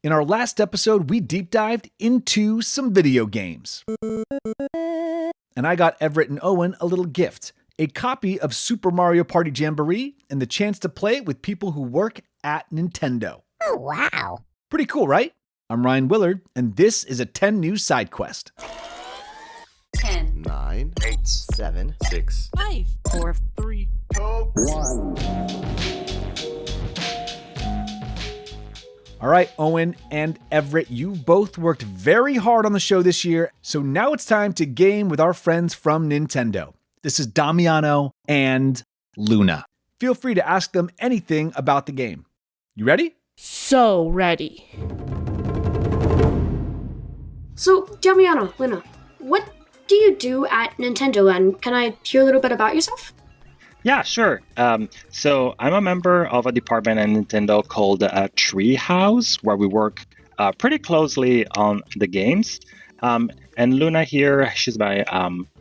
In our last episode, we deep dived into some video games. And I got Everett and Owen a little gift, a copy of Super Mario Party Jamboree and the chance to play it with people who work at Nintendo. Oh, wow. Pretty cool, right? I'm Ryan Willard, and this is a 10 News Sidequest. 10, 9, 8, 7, 6, 5, 4, 3, 2, 1. All right, Owen and Everett, you both worked very hard on the show this year, so now it's time to game with our friends from Nintendo. This is Damiano and Luna. Feel free to ask them anything about the game. You ready? So ready. So, Damiano, Luna, what do you do at Nintendo, and can I hear a little bit about yourself? Yeah, sure. So I'm a member of a department at Nintendo called Treehouse, where we work pretty closely on the games. And Luna here, she's my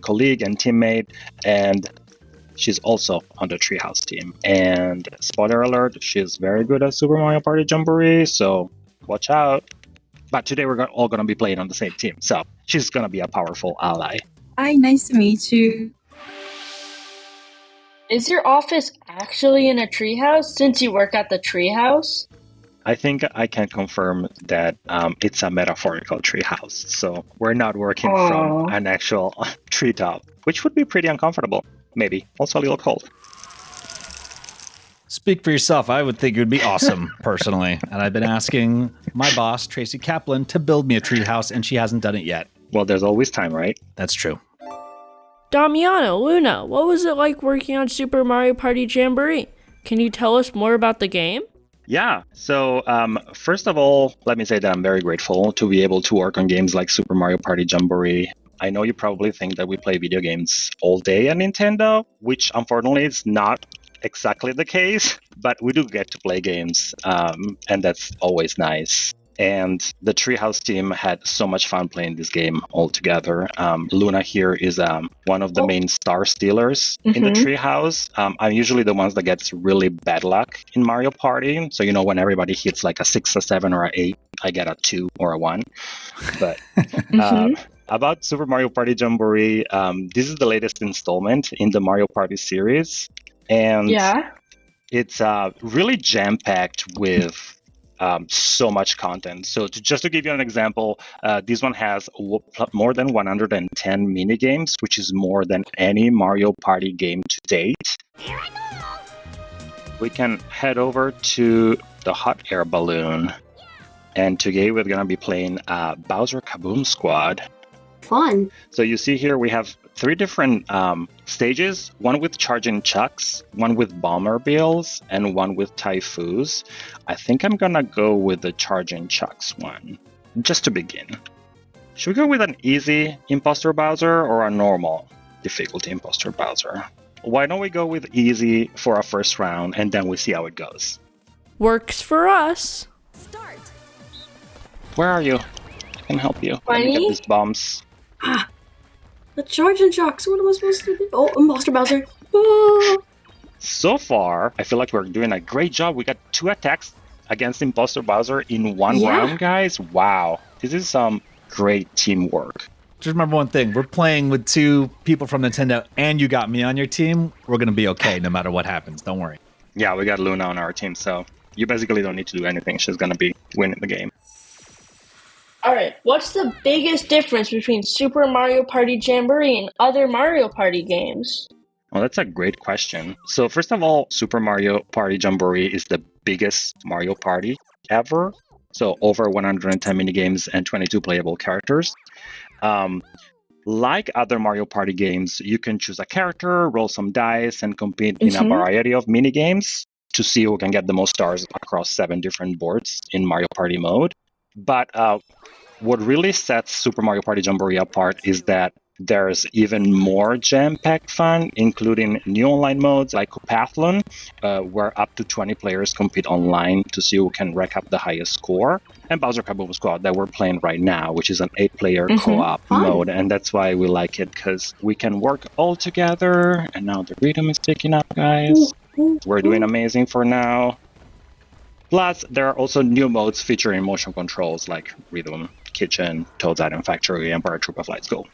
colleague and teammate, and she's also on the Treehouse team. And spoiler alert, she's very good at Super Mario Party Jamboree, so watch out. But today we're all going to be playing on the same team, so she's going to be a powerful ally. Hi, nice to meet you. Is your office actually in a treehouse since you work at the treehouse? I think I can confirm that it's a metaphorical treehouse. So we're not working from an actual treetop, which would be pretty uncomfortable. Maybe. Also a little cold. Speak for yourself. I would think it would be awesome, personally. And I've been asking my boss, Tracy Kaplan, to build me a treehouse, and she hasn't done it yet. Well, there's always time, right? That's true. Damiano, Luna, what was it like working on Super Mario Party Jamboree? Can you tell us more about the game? Yeah. So first of all, let me say that I'm very grateful to be able to work on games like Super Mario Party Jamboree. I know you probably think that we play video games all day at Nintendo, which unfortunately is not exactly the case, but we do get to play games, and that's always nice. And the Treehouse team had so much fun playing this game all together. Luna here is one of the main star stealers in the Treehouse. I'm usually the ones that gets really bad luck in Mario Party. So, when everybody hits like a 6, a 7, or a 8, I get a 2 or a 1. But about Super Mario Party Jamboree, this is the latest installment in the Mario Party series. And it's really jam-packed with so much content. So just to give you an example, this one has more than 110 mini games, which is more than any Mario Party game to date. Here I go! We can head over to the hot air balloon. And today we're going to be playing Bowser Kaboom Squad. Fun. So you see here we have 3 different stages, one with charging chucks, one with bomberbills, and one with typhoons. I think I'm gonna go with the charging chucks one, just to begin. Should we go with an easy Imposter Bowser or a normal difficulty Imposter Bowser? Why don't we go with easy for our first round, and then we see how it goes. Works for us. Start. Where are you? I can help you. Let me get these bombs. The charging shocks. What am I supposed to do? Oh, Imposter Bowser. Oh. So far, I feel like we're doing a great job. We got 2 attacks against Imposter Bowser in one round, guys. Wow. This is some great teamwork. Just remember one thing. We're playing with 2 people from Nintendo, and you got me on your team. We're going to be okay no matter what happens. Don't worry. Yeah, we got Luna on our team, so you basically don't need to do anything. She's going to be winning the game. Alright, what's the biggest difference between Super Mario Party Jamboree and other Mario Party games? Well, that's a great question. So first of all, Super Mario Party Jamboree is the biggest Mario Party ever. So over 110 minigames and 22 playable characters. Like other Mario Party games, you can choose a character, roll some dice, and compete in a variety of minigames to see who can get the most stars across 7 different boards in Mario Party mode. But what really sets Super Mario Party Jamboree apart is that there's even more jam-packed fun, including new online modes like Copathlon, where up to 20 players compete online to see who can rack up the highest score, and Bowser Kaboom Squad that we're playing right now, which is an 8-player co-op mode, and that's why we like it, because we can work all together, and now the rhythm is picking up, guys. We're doing amazing for now. Plus, there are also new modes featuring motion controls like Rhythm Kitchen, Toad's Item Factory, and Paratroopa Flight School.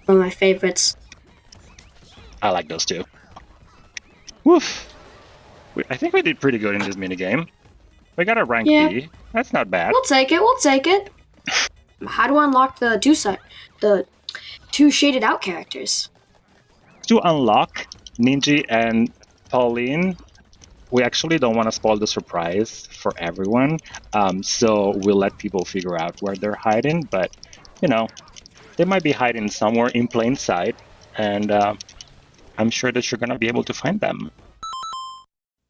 One of my favorites. I like those too. Woof! I think we did pretty good in this minigame. We got a rank B. That's not bad. We'll take it. We'll take it. How do I unlock the two shaded out characters? To unlock Ninji and Pauline, we actually don't want to spoil the surprise for everyone, so we'll let people figure out where they're hiding, but, they might be hiding somewhere in plain sight, and I'm sure that you're going to be able to find them.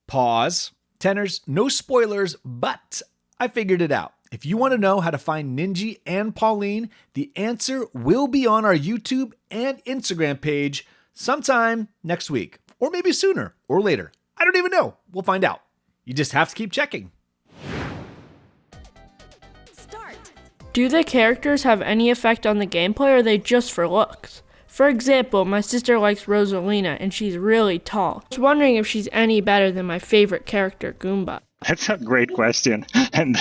Pause. Tenors, no spoilers, but I figured it out. If you want to know how to find Ninji and Pauline, the answer will be on our YouTube and Instagram page sometime next week, or maybe sooner or later. I don't even know. We'll find out. You just have to keep checking. Start. Do the characters have any effect on the gameplay, or are they just for looks? For example, my sister likes Rosalina, and she's really tall. I was wondering if she's any better than my favorite character, Goomba. That's a great question. And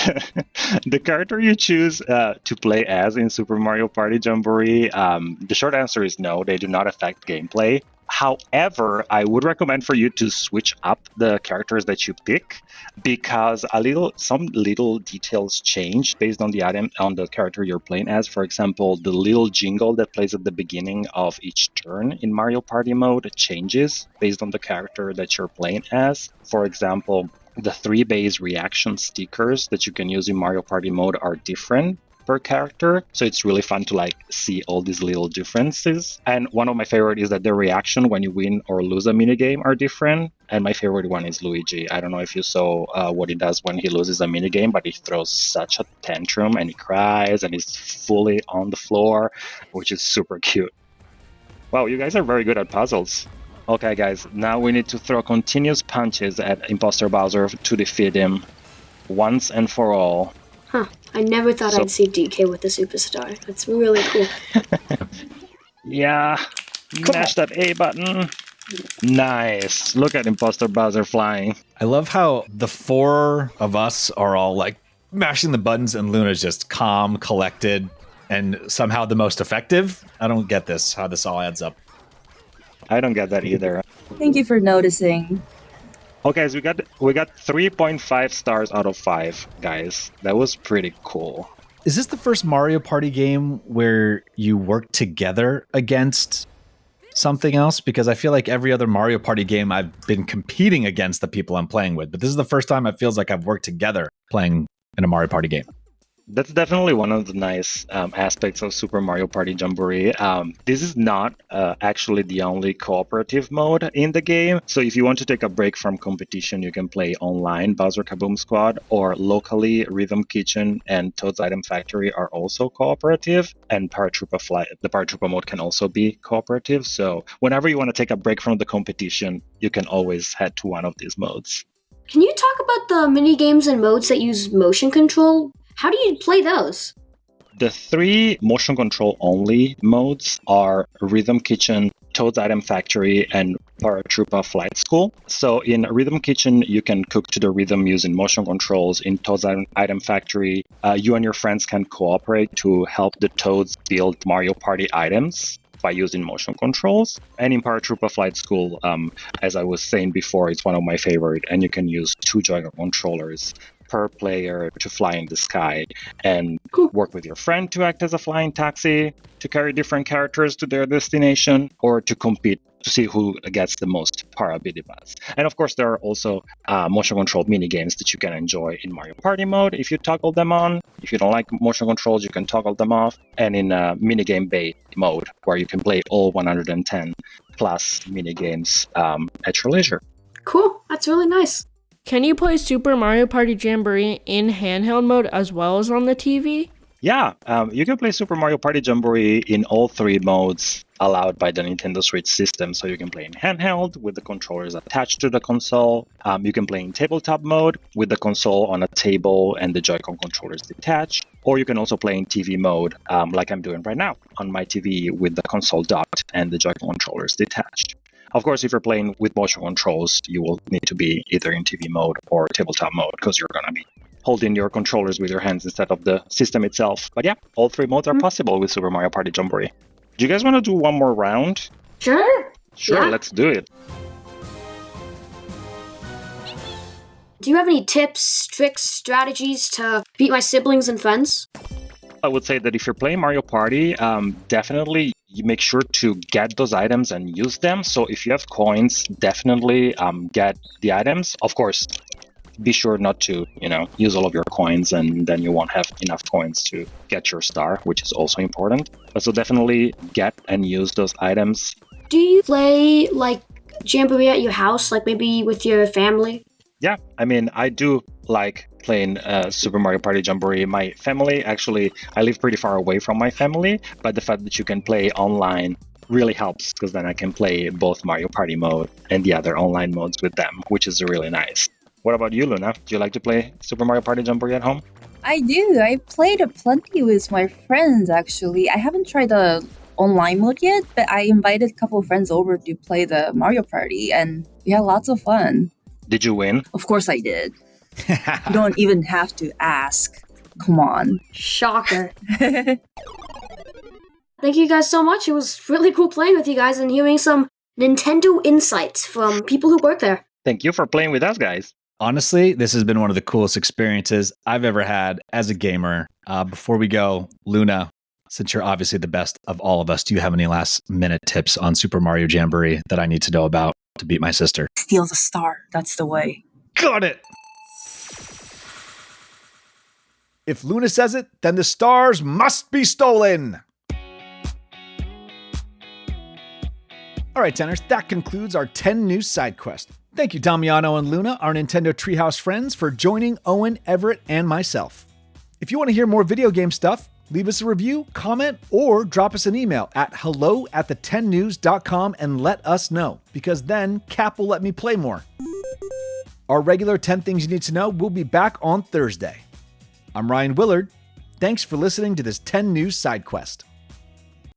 the character you choose to play as in Super Mario Party Jamboree, the short answer is no, they do not affect gameplay. However, I would recommend for you to switch up the characters that you pick because some little details change based on the character you're playing as. For example, the little jingle that plays at the beginning of each turn in Mario Party mode changes based on the character that you're playing as. For example, the 3 base reaction stickers that you can use in Mario Party mode are different per character, so it's really fun to see all these little differences. And one of my favorite is that the reaction when you win or lose a minigame are different, and my favorite one is Luigi. I don't know if you saw what he does when he loses a minigame, but he throws such a tantrum and he cries and he's fully on the floor, which is super cute. Wow, you guys are very good at puzzles. Okay guys, now we need to throw continuous punches at Imposter Bowser to defeat him once and for all. Huh. I never thought I'd see DK with the superstar. That's really cool. Yeah. Mash that A button. Nice. Look at Imposter Bowser flying. I love how the 4 of us are all mashing the buttons and Luna's just calm, collected, and somehow the most effective. I don't get this, how this all adds up. I don't get that either. Thank you for noticing. Okay, so we got 3.5 stars out of 5, guys. That was pretty cool. Is this the first Mario Party game where you work together against something else? Because I feel like every other Mario Party game I've been competing against the people I'm playing with, but this is the first time it feels like I've worked together playing in a Mario Party game. That's definitely one of the nice aspects of Super Mario Party Jamboree. This is not actually the only cooperative mode in the game. So if you want to take a break from competition, you can play online Bowser Kaboom Squad, or locally Rhythm Kitchen and Toad's Item Factory are also cooperative. And the Paratroopa mode can also be cooperative. So whenever you want to take a break from the competition, you can always head to one of these modes. Can you talk about the mini games and modes that use motion control? How do you play those? The 3 motion control only modes are Rhythm Kitchen, Toad's Item Factory, and Paratroopa Flight School. So in Rhythm Kitchen, you can cook to the rhythm using motion controls. In Toad's Item Factory, you and your friends can cooperate to help the Toads build Mario Party items by using motion controls. And in Paratroopa Flight School, as I was saying before, it's one of my favorite, and you can use 2 Joy-Con controllers per player to fly in the sky and work with your friend to act as a flying taxi, to carry different characters to their destination, or to compete to see who gets the most Parabidibas. And of course, there are also motion-controlled mini-games that you can enjoy in Mario Party mode if you toggle them on. If you don't like motion controls, you can toggle them off. And in minigame bay mode, where you can play all 110 plus mini-games at your leisure. Cool. That's really nice. Can you play Super Mario Party Jamboree in handheld mode as well as on the TV? Yeah, you can play Super Mario Party Jamboree in all 3 modes allowed by the Nintendo Switch system. So you can play in handheld with the controllers attached to the console. You can play in tabletop mode with the console on a table and the Joy-Con controllers detached. Or you can also play in TV mode like I'm doing right now on my TV with the console docked and the Joy-Con controllers detached. Of course, if you're playing with motion controls, you will need to be either in TV mode or tabletop mode because you're going to be holding your controllers with your hands instead of the system itself. But yeah, all three modes are possible with Super Mario Party Jamboree. Do you guys want to do one more round? Sure. Sure, Yeah. let's do it. Do you have any tips, tricks, strategies to beat my siblings and friends? I would say that if you're playing Mario Party, definitely you make sure to get those items and use them. So if you have coins, definitely get the items. Of course, be sure not to, use all of your coins, and then you won't have enough coins to get your star, which is also important. But so definitely get and use those items. Do you play like Jamboree at your house, like maybe with your family? Yeah, I mean, I do like playing Super Mario Party Jamboree. My family, actually, I live pretty far away from my family, but the fact that you can play online really helps because then I can play both Mario Party mode and the other online modes with them, which is really nice. What about you, Luna? Do you like to play Super Mario Party Jamboree at home? I do. I played it plenty with my friends, actually. I haven't tried the online mode yet, but I invited a couple of friends over to play the Mario Party, and we had lots of fun. Did you win? Of course I did. You don't even have to ask. Come on. Shocker. Thank you guys so much. It was really cool playing with you guys and hearing some Nintendo insights from people who work there. Thank you for playing with us, guys. Honestly, this has been one of the coolest experiences I've ever had as a gamer. Before we go, Luna, since you're obviously the best of all of us, do you have any last minute tips on Super Mario Jamboree that I need to know about to beat my sister? Steal the star. That's the way. Got it! If Luna says it, then the stars must be stolen! All right, Tenors, that concludes our 10 News Sidequest. Thank you, Damiano and Luna, our Nintendo Treehouse friends, for joining Owen, Everett, and myself. If you want to hear more video game stuff, leave us a review, comment, or drop us an email at hello@the10news.com and let us know, because then Cap will let me play more. Our regular 10 Things You Need to Know will be back on Thursday. I'm Ryan Willard. Thanks for listening to this 10 News Sidequest.